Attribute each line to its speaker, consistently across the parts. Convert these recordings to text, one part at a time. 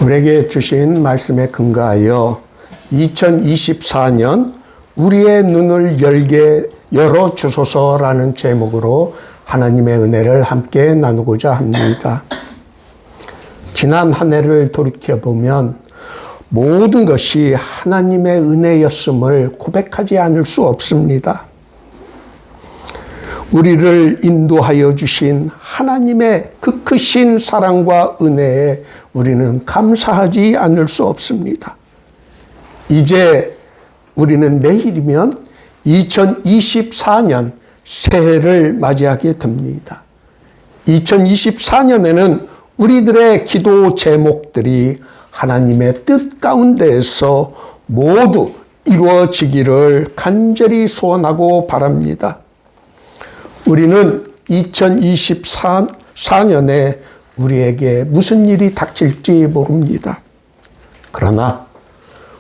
Speaker 1: 우리에게 주신 말씀에 근거하여 2024년 우리의 눈을 열어 주소서라는 제목으로 하나님의 은혜를 함께 나누고자 합니다. 지난 한 해를 돌이켜보면 모든 것이 하나님의 은혜였음을 고백하지 않을 수 없습니다. 우리를 인도하여 주신 하나님의 그 크신 사랑과 은혜에 우리는 감사하지 않을 수 없습니다. 이제 우리는 내일이면 2024년 새해를 맞이하게 됩니다. 2024년에는 우리들의 기도 제목들이 하나님의 뜻 가운데에서 모두 이루어지기를 간절히 소원하고 바랍니다. 우리는 2024년에 우리에게 무슨 일이 닥칠지 모릅니다. 그러나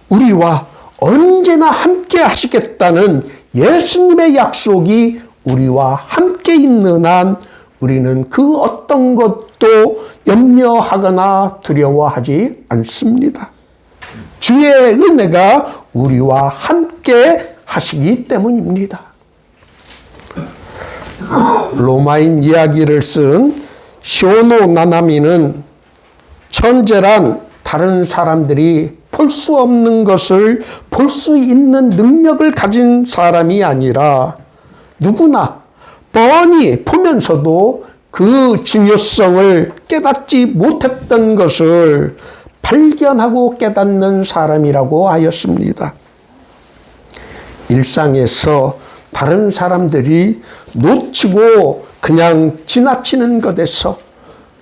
Speaker 1: 우리와 언제나 함께 하시겠다는 예수님의 약속이 우리와 함께 있는 한 우리는 그 어떤 것도 염려하거나 두려워하지 않습니다. 주의 은혜가 우리와 함께 하시기 때문입니다. 로마인 이야기를 쓴 쇼노 나나미는 천재란 다른 사람들이 볼 수 없는 것을 볼 수 있는 능력을 가진 사람이 아니라 누구나 뻔히 보면서도 그 중요성을 깨닫지 못했던 것을 발견하고 깨닫는 사람이라고 하였습니다. 일상에서 다른 사람들이 놓치고 그냥 지나치는 것에서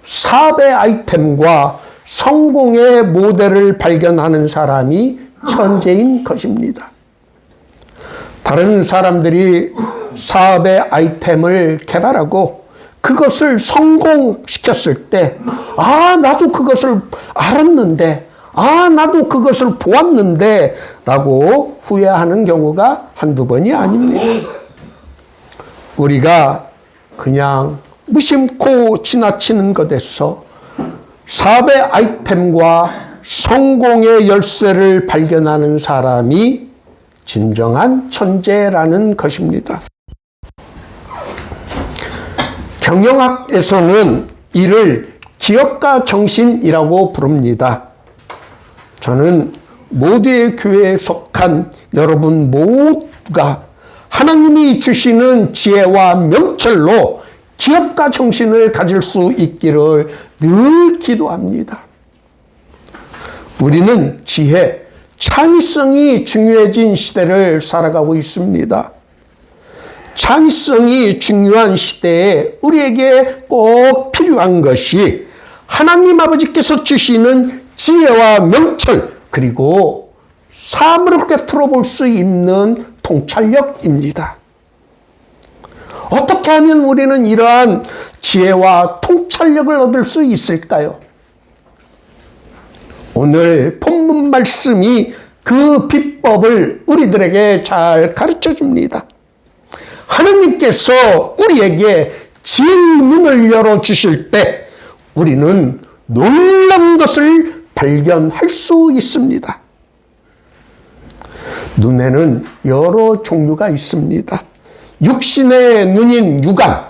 Speaker 1: 4배 아이템과 성공의 모델을 발견하는 사람이 천재인 것입니다. 다른 사람들이 4배 아이템을 개발하고 그것을 성공시켰을 때, 나도 그것을 알았는데, 나도 그것을 보았는데, 라고 후회하는 경우가 한두 번이 아닙니다. 우리가 그냥 무심코 지나치는 것에서 4배 아이템과 성공의 열쇠를 발견하는 사람이 진정한 천재라는 것입니다. 경영학에서는 이를 기업가 정신이라고 부릅니다. 저는 모두의 교회에 속한 여러분 모두가 하나님이 주시는 지혜와 명철로 기업가 정신을 가질 수 있기를 늘 기도합니다. 우리는 지혜, 창의성이 중요해진 시대를 살아가고 있습니다. 창의성이 중요한 시대에 우리에게 꼭 필요한 것이 하나님 아버지께서 주시는 지혜와 명철, 그리고 삶을 깨트려 볼 수 있는 통찰력입니다. 어떻게 하면 우리는 이러한 지혜와 통찰력을 얻을 수 있을까요? 오늘 본문 말씀이 그 비법을 우리들에게 잘 가르쳐 줍니다. 하나님께서 우리에게 지혜의 눈을 열어주실 때 우리는 놀라운 것을 발견할 수 있습니다. 눈에는 여러 종류가 있습니다. 육신의 눈인 육안,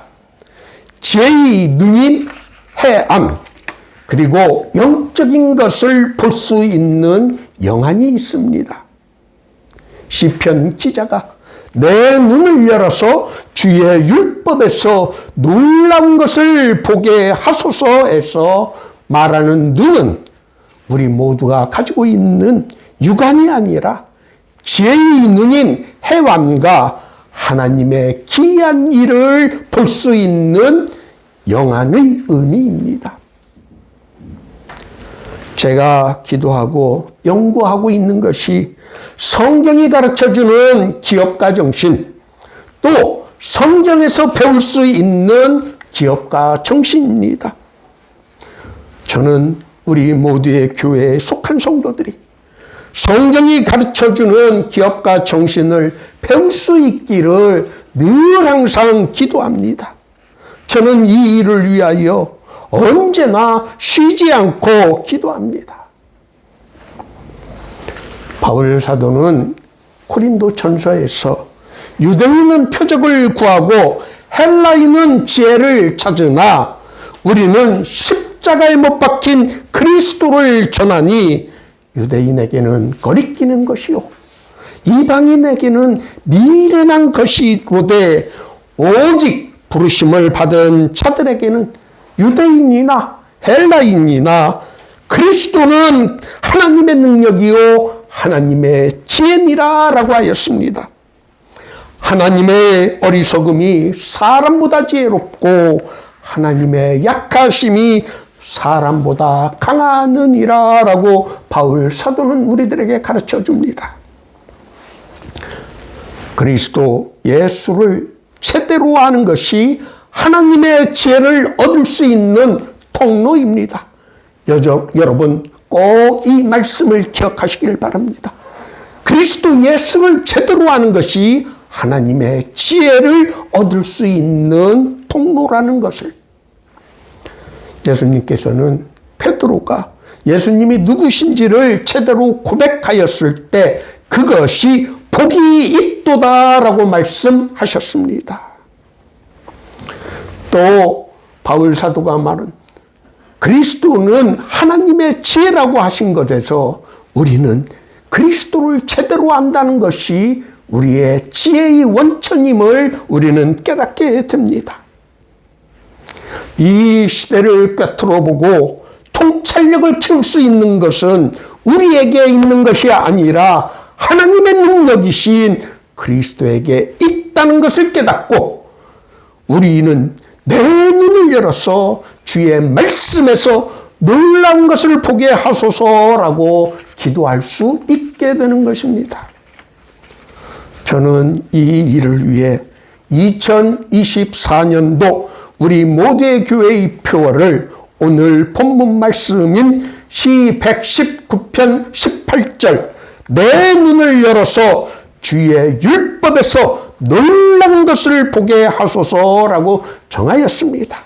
Speaker 1: 지혜의 눈인 해암, 그리고 영적인 것을 볼 수 있는 영안이 있습니다. 시편 기자가 내 눈을 열어서 주의 율법에서 놀라운 것을 보게 하소서에서 말하는 눈은 우리 모두가 가지고 있는 육안이 아니라 지혜의 눈인 해완과 하나님의 기이한 일을 볼 수 있는 영안의 의미입니다. 제가 기도하고 연구하고 있는 것이 성경이 가르쳐주는 기업가 정신, 또 성경에서 배울 수 있는 기업가 정신입니다. 저는 우리 모두의 교회에 속한 성도들이 성경이 가르쳐주는 기업가 정신을 배울 수 있기를 늘 항상 기도합니다. 저는 이 일을 위하여 언제나 쉬지 않고 기도합니다. 바울 사도는 고린도 전서에서 유대인은 표적을 구하고 헬라인은 지혜를 찾으나 우리는 십자가에 못 박힌 그리스도를 전하니 유대인에게는 거리끼는 것이요 이방인에게는 미련한 것이로되 오직 부르심을 받은 자들에게는 유대인이나 헬라인이나 그리스도는 하나님의 능력이요 하나님의 지혜니라 라고 하였습니다. 하나님의 어리석음이 사람보다 지혜롭고 하나님의 약하심이 사람보다 강하느니라 라고 바울 사도는 우리들에게 가르쳐 줍니다. 그리스도 예수를 제대로 아는 것이 하나님의 지혜를 얻을 수 있는 통로입니다. 여러분 꼭 이 말씀을 기억하시길 바랍니다. 그리스도 예수를 제대로 아는 것이 하나님의 지혜를 얻을 수 있는 통로라는 것을 예수님께서는 베드로가 예수님이 누구신지를 제대로 고백하였을 때 그것이 복이 있도다라고 말씀하셨습니다. 또 바울 사도가 말은 그리스도는 하나님의 지혜라고 하신 것에서 우리는 그리스도를 제대로 안다는 것이 우리의 지혜의 원천임을 우리는 깨닫게 됩니다. 이 시대를 꿰뚫어 보고 통찰력을 키울 수 있는 것은 우리에게 있는 것이 아니라 하나님의 능력이신 그리스도에게 있다는 것을 깨닫고 우리는 내 눈을 열어서 주의 말씀에서 놀라운 것을 보게 하소서라고 기도할 수 있게 되는 것입니다. 저는 이 일을 위해 2024년도 우리 모두의 교회의 표어를 오늘 본문 말씀인 시 119편 18절 내 눈을 열어서 주의 율법에서 놀라운 것을 보게 하소서라고 정하였습니다.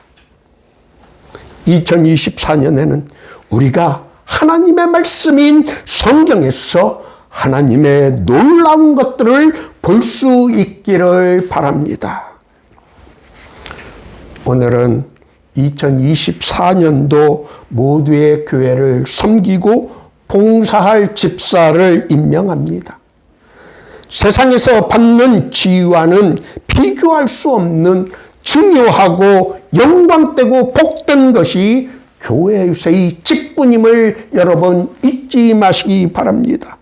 Speaker 1: 2024년에는 우리가 하나님의 말씀인 성경에서 하나님의 놀라운 것들을 볼 수 있기를 바랍니다. 오늘은 2024년도 모두의 교회를 섬기고 봉사할 집사를 임명합니다. 세상에서 받는 지위와는 비교할 수 없는 중요하고 영광되고 복된 것이 교회에서의 직분임을 여러분 잊지 마시기 바랍니다.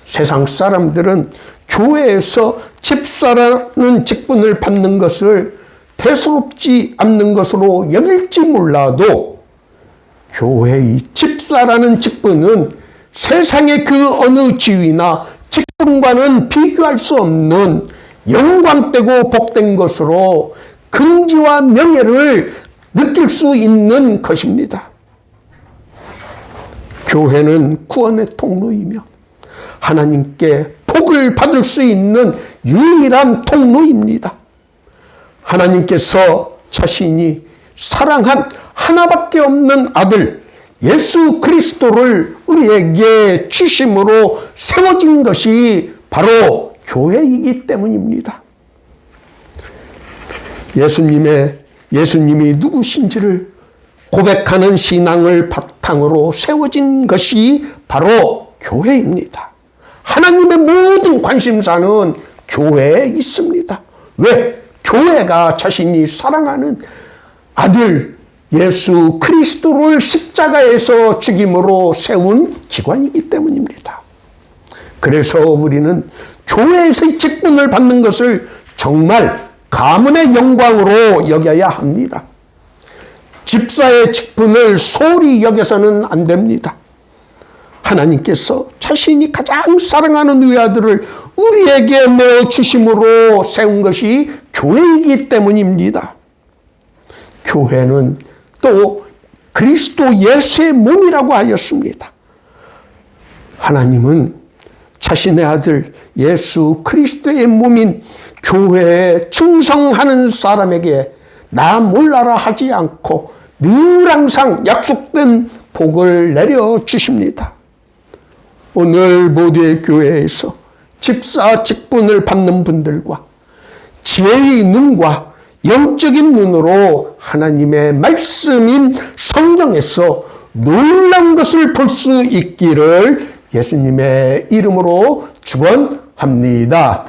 Speaker 1: 세상 사람들은 교회에서 집사라는 직분을 받는 것을 대수롭지 않는 것으로 여길지 몰라도 교회의 집사라는 직분은 세상의 그 어느 지위나 직분과는 비교할 수 없는 영광되고 복된 것으로 긍지와 명예를 느낄 수 있는 것입니다. 교회는 구원의 통로이며 하나님께 복을 받을 수 있는 유일한 통로입니다. 하나님께서 자신이 사랑한 하나밖에 없는 아들 예수 그리스도를 우리에게 주심으로 세워진 것이 바로 교회이기 때문입니다. 예수님이 누구신지를 고백하는 신앙을 바탕으로 세워진 것이 바로 교회입니다. 하나님의 모든 관심사는 교회에 있습니다. 왜? 교회가 자신이 사랑하는 아들 예수 그리스도를 십자가에서 죽임으로 세운 기관이기 때문입니다. 그래서 우리는 교회에서의 직분을 받는 것을 정말 가문의 영광으로 여겨야 합니다. 집사의 직분을 소홀히 여겨서는 안 됩니다. 하나님께서 자신이 가장 사랑하는 외아들을 우리에게 내어주심으로 세운 것이 교회이기 때문입니다. 교회는 또 그리스도 예수의 몸이라고 하였습니다. 하나님은 자신의 아들 예수 그리스도의 몸인 교회에 충성하는 사람에게 나 몰라라 하지 않고 늘 항상 약속된 복을 내려주십니다. 오늘 모두의 교회에서 집사 직분을 받는 분들과 지혜의 눈과 영적인 눈으로 하나님의 말씀인 성경에서 놀라운 것을 볼 수 있기를 예수님의 이름으로 축원합니다.